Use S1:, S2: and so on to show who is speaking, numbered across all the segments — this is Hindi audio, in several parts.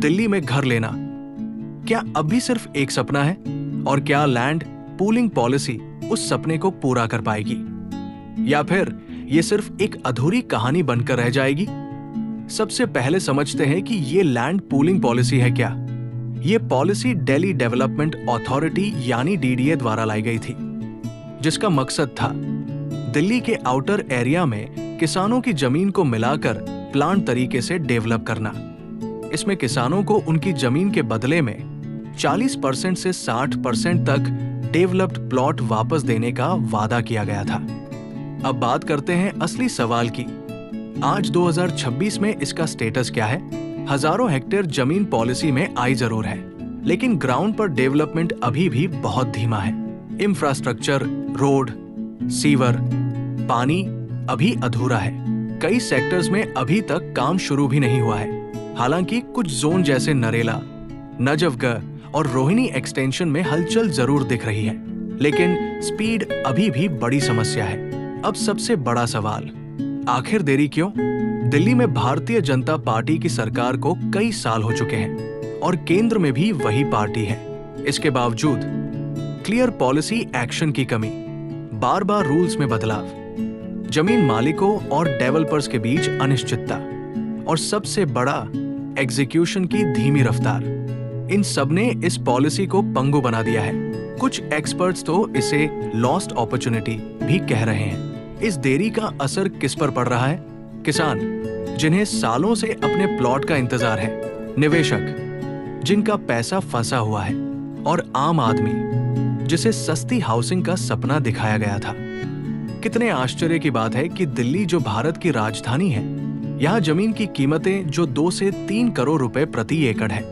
S1: दिल्ली में घर लेना क्या अब भी सिर्फ एक सपना है? और क्या लैंड पूलिंग पॉलिसी उस सपने को पूरा कर पाएगी, या फिर ये सिर्फ एक अधूरी कहानी बनकर रह जाएगी? सबसे पहले समझते हैं कि ये लैंड पूलिंग पॉलिसी है क्या। ये पॉलिसी दिल्ली डेवलपमेंट अथॉरिटी यानी डीडीए द्वारा लाई गई थी, जिसका मकसद था दिल्ली के आउटर एरिया में किसानों की जमीन को मिलाकर प्लान तरीके से डेवलप करना। इसमें किसानों को उनकी जमीन के बदले में 40% से 60% तक डेवलप्ड प्लॉट वापस देने का वादा किया गया था। अब बात करते हैं असली सवाल की। आज 2026 में इसका स्टेटस क्या है? हजारों हेक्टेयर जमीन पॉलिसी में आई जरूर है, लेकिन ग्राउंड पर डेवलपमेंट अभी भी बहुत धीमा है। इंफ्रास्ट्रक्चर, रोड, सीवर, पानी अभी अधूरा है। कई सेक्टर्स में अभी तक काम शुरू भी नहीं हुआ है। हालांकि कुछ जोन जैसे नरेला, नजफगढ़ और रोहिणी एक्सटेंशन में हलचल जरूर दिख रही है, लेकिन स्पीड अभी भी बड़ी समस्या है। अब सबसे बड़ा सवाल, आखिर देरी क्यों? दिल्ली में भारतीय जनता पार्टी की सरकार को कई साल हो चुके हैं और केंद्र में भी वही पार्टी है। इसके बावजूद क्लियर पॉलिसी एक्शन की कमी, बार बार रूल्स में बदलाव, जमीन मालिकों और डेवलपर्स के बीच अनिश्चितता और सबसे बड़ा एग्जीक्यूशन की धीमी रफ्तार, इन सब ने इस पॉलिसी को पंगु बना दिया है। कुछ एक्सपर्ट्स तो इसे लॉस्ट अपॉर्चुनिटी भी कह रहे हैं। इस देरी का असर किस पर पड़ रहा है? किसान, जिन्हें सालों से अपने प्लॉट का इंतजार है, निवेशक, जिनका पैसा फंसा हुआ है, और आम आदमी, जिसे सस्ती हाउसिंग का सपना दिखाया गया था। कितने आश्चर्य की बात है कि दिल्ली जो भारत की राजधानी है, यहाँ जमीन की कीमतें जो 2 से 3 करोड़ रुपए प्रति एकड़ है,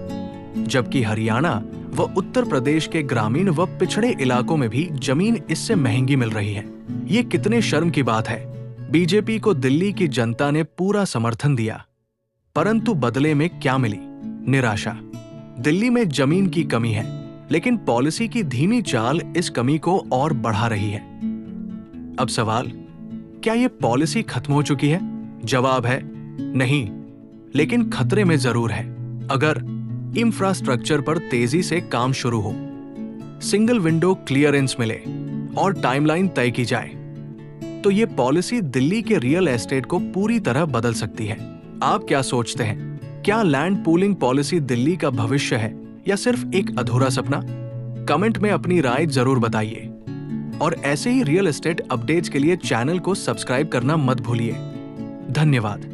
S1: जबकि हरियाणा व उत्तर प्रदेश के ग्रामीण व पिछड़े इलाकों में भी जमीन इससे महंगी मिल रही है। ये कितने शर्म की बात है। बीजेपी को दिल्ली की जनता ने पूरा समर्थन दिया, परंतु बदले में क्या मिली? निराशा। दिल्ली में जमीन की कमी है, लेकिन पॉलिसी की धीमी चाल इस कमी को और बढ़ा रही है। अब सवाल, क्या ये पॉलिसी खत्म हो चुकी है? जवाब है नहीं, लेकिन खतरे में जरूर है। अगर इंफ्रास्ट्रक्चर पर तेजी से काम शुरू हो, सिंगल विंडो क्लियरेंस मिले और टाइमलाइन तय की जाए, तो ये पॉलिसी दिल्ली के रियल एस्टेट को पूरी तरह बदल सकती है। आप क्या सोचते हैं? क्या लैंड पूलिंग पॉलिसी दिल्ली का भविष्य है या सिर्फ एक अधूरा सपना? कमेंट में अपनी राय जरूर बताइए और ऐसे ही रियल एस्टेट अपडेट्स के लिए चैनल को सब्सक्राइब करना मत भूलिए। धन्यवाद।